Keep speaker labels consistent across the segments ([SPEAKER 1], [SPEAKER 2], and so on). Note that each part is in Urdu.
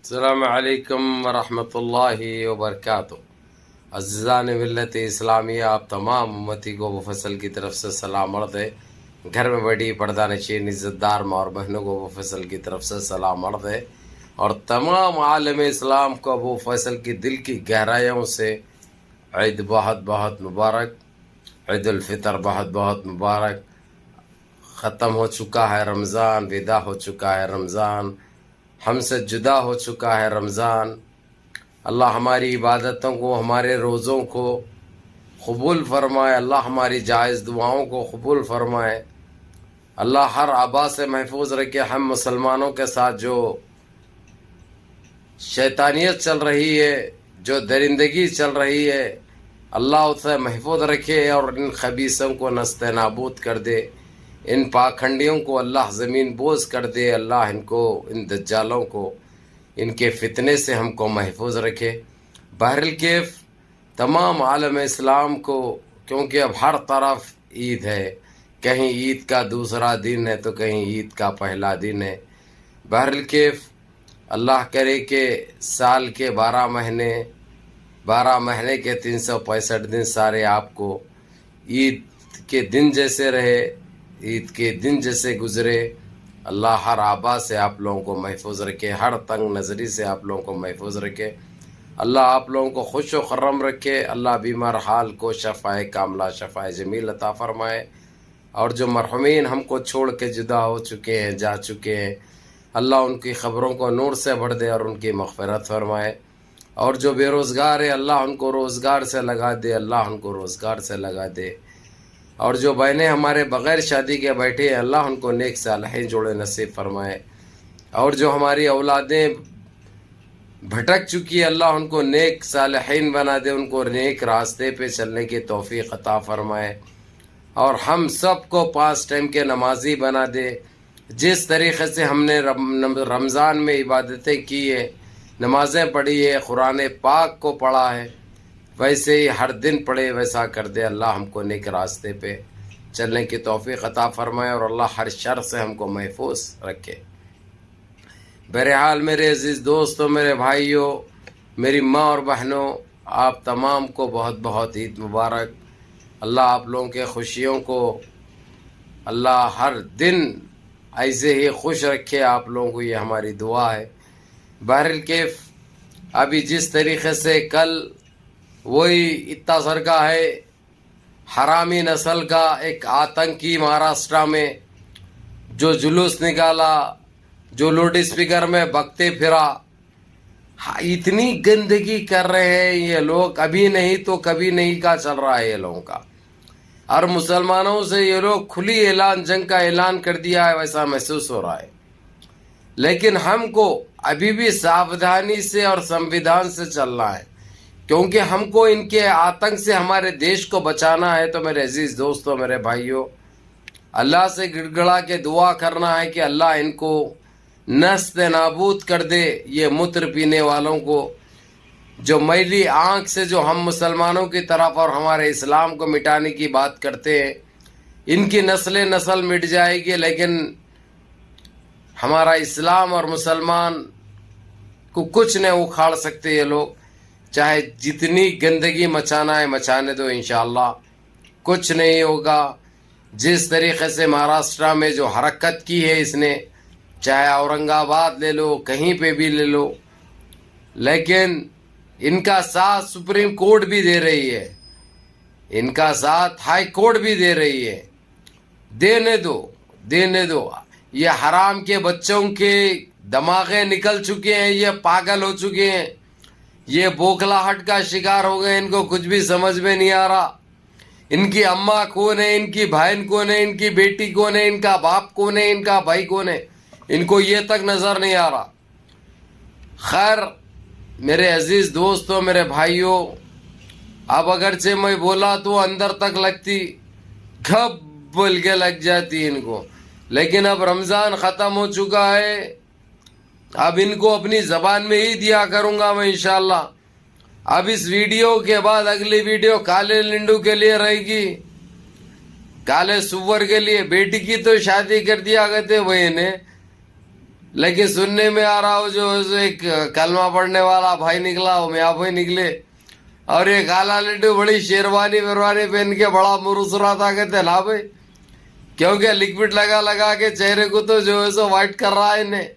[SPEAKER 1] السلام علیکم ورحمۃ اللہ وبرکاتہ۔ عزیزان ملت اسلامیہ، آپ تمام امتی کو وہ فصل کی طرف سے سلام عرض ہے۔ گھر میں بیٹھی پردہ نشین عزت دار ماں اور بہنوں کو وہ فصل کی طرف سے سلام عرض ہے، اور تمام عالم اسلام کو وہ فصل کی دل کی گہرائیوں سے عید بہت بہت مبارک، عید الفطر بہت بہت مبارک۔ ختم ہو چکا ہے رمضان، ودا ہو چکا ہے رمضان، ہم سے جدا ہو چکا ہے رمضان۔ اللہ ہماری عبادتوں کو، ہمارے روزوں کو قبول فرمائے، اللہ ہماری جائز دعاؤں کو قبول فرمائے، اللہ ہر آبا سے محفوظ رکھے۔ ہم مسلمانوں کے ساتھ جو شیطانیت چل رہی ہے، جو درندگی چل رہی ہے، اللہ اسے محفوظ رکھے اور ان خبیثوں کو نست نابود کر دے، ان پاکھنڈیوں کو اللہ زمین بوز کر دے، اللہ ان کو، ان دجالوں کو، ان کے فتنے سے ہم کو محفوظ رکھے۔ بہرکیف تمام عالم اسلام کو، کیونکہ اب ہر طرف عید ہے، کہیں عید کا دوسرا دن ہے تو کہیں عید کا پہلا دن ہے۔ بہرکیف اللہ کرے کہ سال کے 12 مہینے کے 365 دن سارے آپ کو عید کے دن جیسے رہے، عید کے دن جیسے گزرے۔ اللہ ہر آبا سے آپ لوگوں کو محفوظ رکھے، ہر تنگ نظری سے آپ لوگوں کو محفوظ رکھے، اللہ آپ لوگوں کو خوش و خرم رکھے، اللہ بیمار حال کو شفائے کاملہ، شفائے جمیل عطا فرمائے، اور جو مرحومین ہم کو چھوڑ کے جدا ہو چکے ہیں، جا چکے ہیں، اللہ ان کی خبروں کو نور سے بھر دے اور ان کی مغفرت فرمائے، اور جو بے روزگار ہے اللہ ان کو روزگار سے لگا دے، اللہ ان کو روزگار سے لگا دے، اور جو بہنیں ہمارے بغیر شادی کے بیٹھے ہیں اللہ ان کو نیک صالحین جوڑے نصیب فرمائے، اور جو ہماری اولادیں بھٹک چکی ہے اللہ ان کو نیک صالحین بنا دے، ان کو نیک راستے پہ چلنے کی توفیق عطا فرمائے، اور ہم سب کو 5 ٹائم کے نمازی بنا دے۔ جس طریقے سے ہم نے رمضان میں عبادتیں کی ہے، نمازیں پڑھی ہے، قرآن پاک کو پڑھا ہے، ویسے ہی ہر دن پڑھے، ویسا کر دے۔ اللہ ہم کو نیک راستے پہ چلنے کی توفیق عطا فرمائے، اور اللہ ہر شر سے ہم کو محفوظ رکھے۔ بہرحال میرے عزیز دوستوں، میرے بھائیوں، میری ماں اور بہنوں، آپ تمام کو بہت بہت عید مبارک۔ اللہ آپ لوگوں کے خوشیوں کو، اللہ ہر دن ایسے ہی خوش رکھے آپ لوگوں کو، یہ ہماری دعا ہے۔ بہرکیف ابھی جس طریقے سے کل وہی اتنا سر کا ہے حرامی نسل کا ایک آتنکی مہاراشٹرا میں جو جلوس نکالا، جو لاؤڈ اسپیکر میں بکتے پھرا، اتنی گندگی کر رہے ہیں یہ لوگ، ابھی نہیں تو کبھی نہیں کا چل رہا ہے یہ لوگوں کا، اور مسلمانوں سے یہ لوگ کھلی جنگ کا اعلان کر دیا ہے، ویسا محسوس ہو رہا ہے۔ لیکن ہم کو ابھی بھی ساودھانی سے اور سمویدھان سے چلنا ہے، کیونکہ ہم کو ان کے آتنک سے ہمارے دیش کو بچانا ہے۔ تو میرے عزیز دوستوں، میرے بھائیوں، اللہ سے گڑ گڑا کے دعا کرنا ہے کہ اللہ ان کو نست نابود کر دے، یہ متر پینے والوں کو، جو میلی آنکھ سے جو ہم مسلمانوں کی طرف اور ہمارے اسلام کو مٹانے کی بات کرتے ہیں، ان کی نسل مٹ جائے گی، لیکن ہمارا اسلام اور مسلمان کو کچھ نہیں اکھاڑ سکتے یہ لوگ، چاہے جتنی گندگی مچانا ہے مچانے دو، انشاءاللہ کچھ نہیں ہوگا۔ جس طریقے سے مہاراشٹرا میں جو حرکت کی ہے اس نے، چاہے اورنگ آباد لے لو، کہیں پہ بھی لے لو، لیکن ان کا ساتھ سپریم کورٹ بھی دے رہی ہے، ان کا ساتھ ہائی کورٹ بھی دے رہی ہے، دینے دو۔ یہ حرام کے بچوں کے دماغیں نکل چکے ہیں، یہ پاگل ہو چکے ہیں، یہ بوکھلاہٹ کا شکار ہو گئے، ان کو کچھ بھی سمجھ میں نہیں آ رہا، ان کی اماں کون ہے، ان کی بہن کون ہے، ان کی بیٹی کون ہے، ان کا باپ کون ہے، ان کا بھائی کون ہے، ان کو یہ تک نظر نہیں آ رہا۔ خیر میرے عزیز دوستوں، میرے بھائیوں، اب اگرچہ میں بولا تو اندر تک لگتی، گھب بول کے لگ جاتی ان کو، لیکن اب رمضان ختم ہو چکا ہے، اب ان کو اپنی زبان میں ہی دیا کروں گا میں انشاءاللہ۔ اب اس ویڈیو کے بعد اگلی ویڈیو کالے لنڈو کے لیے رہے گی، کالے سور کے لیے۔ بیٹی کی تو شادی کر دیا گئے تھے وہی نے، لیکن سننے میں آ رہا ہو جو ایک کلمہ پڑھنے والا بھائی نکلا، وہ میاں بھائی نکلے، اور یہ کالا لڈو بڑی شیروانی ویروانی پہن کے بڑا مروس رہا تھا. کہتے نا بھائی کیونکہ لکوڈ لگا لگا کے چہرے کو تو جو ہے سو وائٹ کر رہا ہے انہیں.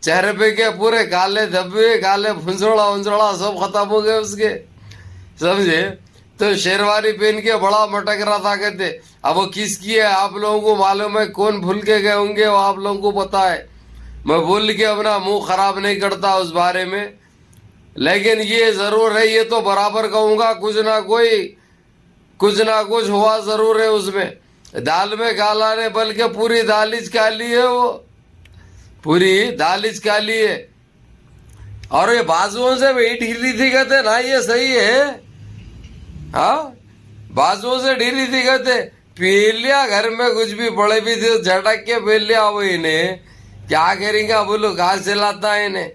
[SPEAKER 1] چہرے پہ کے پورے کالے دھبے، کالے پھنسوڑا سب ختم ہو گئے اس کے، سمجھے. تو شیروانی پہن کے بڑا مٹک رہا تھا. کہتے اب وہ کس کی ہے آپ لوگوں کو معلوم ہے، کون بھول کے گئے ہوں گے وہ آپ لوگوں کو پتا ہے. میں بھول کے اپنا منہ خراب نہیں کرتا اس بارے میں، لیکن یہ ضرور ہے، یہ تو برابر کہوں گا، کچھ نہ کچھ ہوا ضرور ہے اس میں. دال میں کالا نے بلکہ پوری دالچ کالی ہے، وہ پوری دالچ کالی ہے. اور یہ بازوؤں سے وہی ڈھیلی تھی. کہتے نا یہ صحیح ہے، ہاں بازوؤں سے ڈھیلی تھی. کہتے پی لیا گھر میں کچھ بھی پڑے بھی تھے جھٹک کے پی لیا. وہ انہیں کیا کریں گا بولو، کہاں سے لاتا ہے انہیں،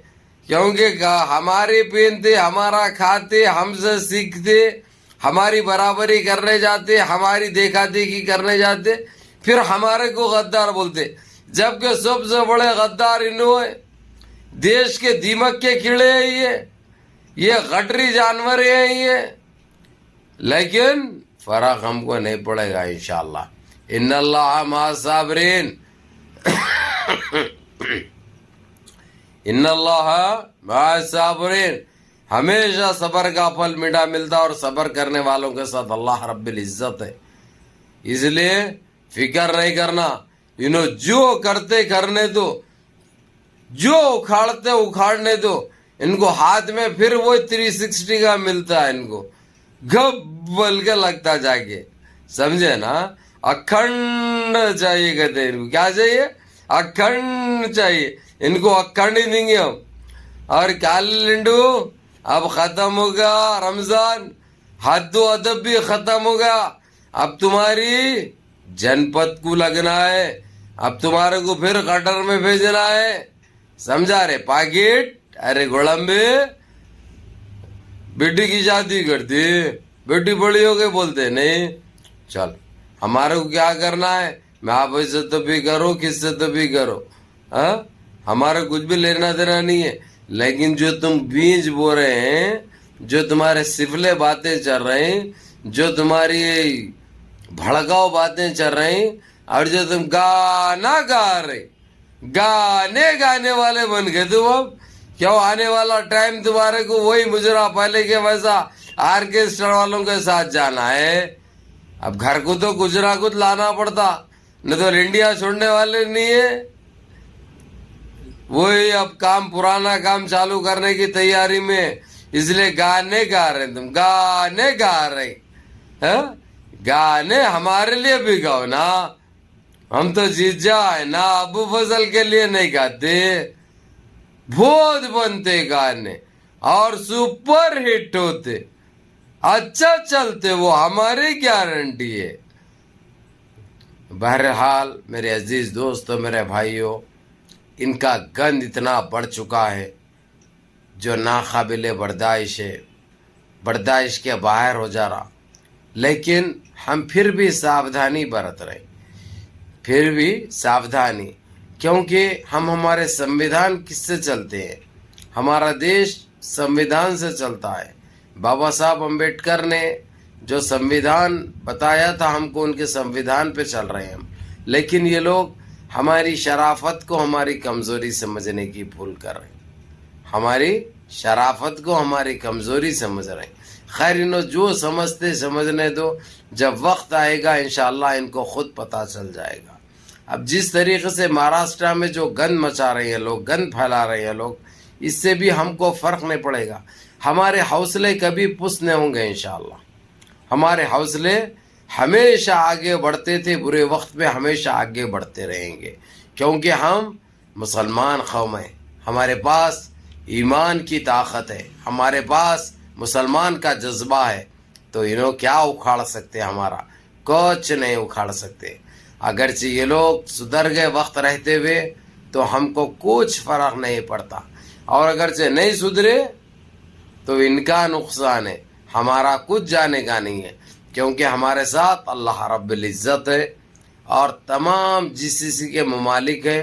[SPEAKER 1] کیونکہ ہماری پہنتے، ہمارا کھاتے، ہم سے سیکھتے، ہماری برابری کرنے جاتے، ہماری دیکھا دیکھی کرنے جاتے، پھر ہمارے کو غدار بولتے. جبکہ سب سے بڑے غدار انہوں ہیں، دیش کے دیمک کے کیڑے ہیں یہ غٹری جانور ہیں یہ. لیکن فرق ہم کو نہیں پڑے گا انشاءاللہ. ان اللہ مع الصابرین، ان اللہ مع الصابرین. ہمیشہ صبر کا پھل میٹھا ملتا، اور صبر کرنے والوں کے ساتھ اللہ رب العزت ہے. اس لیے فکر نہیں کرنا، جو کرتے کرنے دو، جو اکھاڑتے اکھاڑنے دو. ان کو ہاتھ میں پھر وہ 360 کا ملتا ہے، ان کو گھب بل کے لگتا جا کے، سمجھے نا. اکھنڈ چاہیے، کہتے ہیں ان کو کیا چاہیے، اکھنڈ چاہیے. ان کو اکھنڈ ہی دیں گے ہم. اور کالے لنڈو اب ختم ہوگا رمضان، حد و ادب بھی ختم ہوگا. اب تمہاری جنپت کو لگنا ہے، اب تمہارے کو پھر قطر میں بھیجنا ہے، سمجھا رے. پاکٹ ارے گوڑمبے بیٹی کی شادی کرتی، بیٹی بڑی ہو گئی بولتے نہیں. چل ہمارے کو کیا کرنا ہے، میں آپ سے تو بھی کرو، کس سے تو بھی کرو، ہاں ہمارے کچھ بھی لینا دینا نہیں ہے. لیکن جو تم بیج بو رہے ہیں، جو تمہارے سفلے باتیں چل رہے ہیں، جو تمہاری بھڑکاؤ باتیں چل رہی ہیں، اور جو تم گانا گا رہے، گانے والے بن گئے تم. اب کیوں آنے والا ٹائم تمہارے کو وہی مجرا پہلے کے ویسا آرکیسٹر والوں کے ساتھ جانا ہے. اب گھر کو تو کچھ نہ کچھ لانا پڑتا، نہ تو انڈیا چھوڑنے والے نہیں ہے. وہی اب کام، پرانا کام چالو کرنے کی تیاری میں، اس لیے گانے گا رہے. تم گانے گا رہے، گانے ہمارے لیے بھی گاؤ نا. ہم تو جیت جائے نا، ابو فضل کے لیے نہیں گاتے. بہت بنتے گانے اور سپر ہٹ ہوتے، اچھا چلتے، وہ ہماری گارنٹی ہے. بہرحال میرے عزیز دوستو، میرے بھائیوں، ان کا گند اتنا بڑھ چکا ہے جو ناقابل برداشت ہے، برداشت کے باہر ہو جا رہا. لیکن ہم پھر بھی ساودھانی برت رہے، پھر بھی ساودھانی، کیونکہ ہم ہمارے سنویدھان کس سے چلتے ہیں. ہمارا دیش سنویدھان سے چلتا ہے. بابا صاحب امبیڈکر نے جو سنویدھان بتایا تھا ہم کو، ان کے سنویدھان پہ چل رہے ہیں ہم. لیکن یہ لوگ ہماری شرافت کو ہماری کمزوری سمجھنے کی بھول کر رہے ہیں، ہماری شرافت کو ہماری کمزوری سمجھ رہے ہیں. خیر انہوں جو سمجھتے سمجھنے دو، جب وقت آئے گا انشاءاللہ ان کو خود پتہ چل جائے گا. اب جس طریقے سے مہاراشٹر میں جو گند مچا رہے ہیں لوگ، گند پھیلا رہے ہیں لوگ، اس سے بھی ہم کو فرق نہیں پڑے گا. ہمارے حوصلے کبھی پست نہیں ہوں گے انشاءاللہ. ہمارے حوصلے ہمیشہ آگے بڑھتے تھے، برے وقت میں ہمیشہ آگے بڑھتے رہیں گے، کیونکہ ہم مسلمان قوم ہیں. ہمارے پاس ایمان کی طاقت ہے، ہمارے پاس مسلمان کا جذبہ ہے. تو انہوں کیا اکھاڑ سکتے، ہمارا کچھ نہیں اکھاڑ سکتے. اگرچہ یہ لوگ سدھر گئے وقت رہتے ہوئے تو ہم کو کچھ فرق نہیں پڑتا، اور اگرچہ نہیں سدھرے تو ان کا نقصان ہے، ہمارا کچھ جانے کا نہیں ہے. کیونکہ ہمارے ساتھ اللہ رب العزت ہے، اور تمام جس کے ممالک ہیں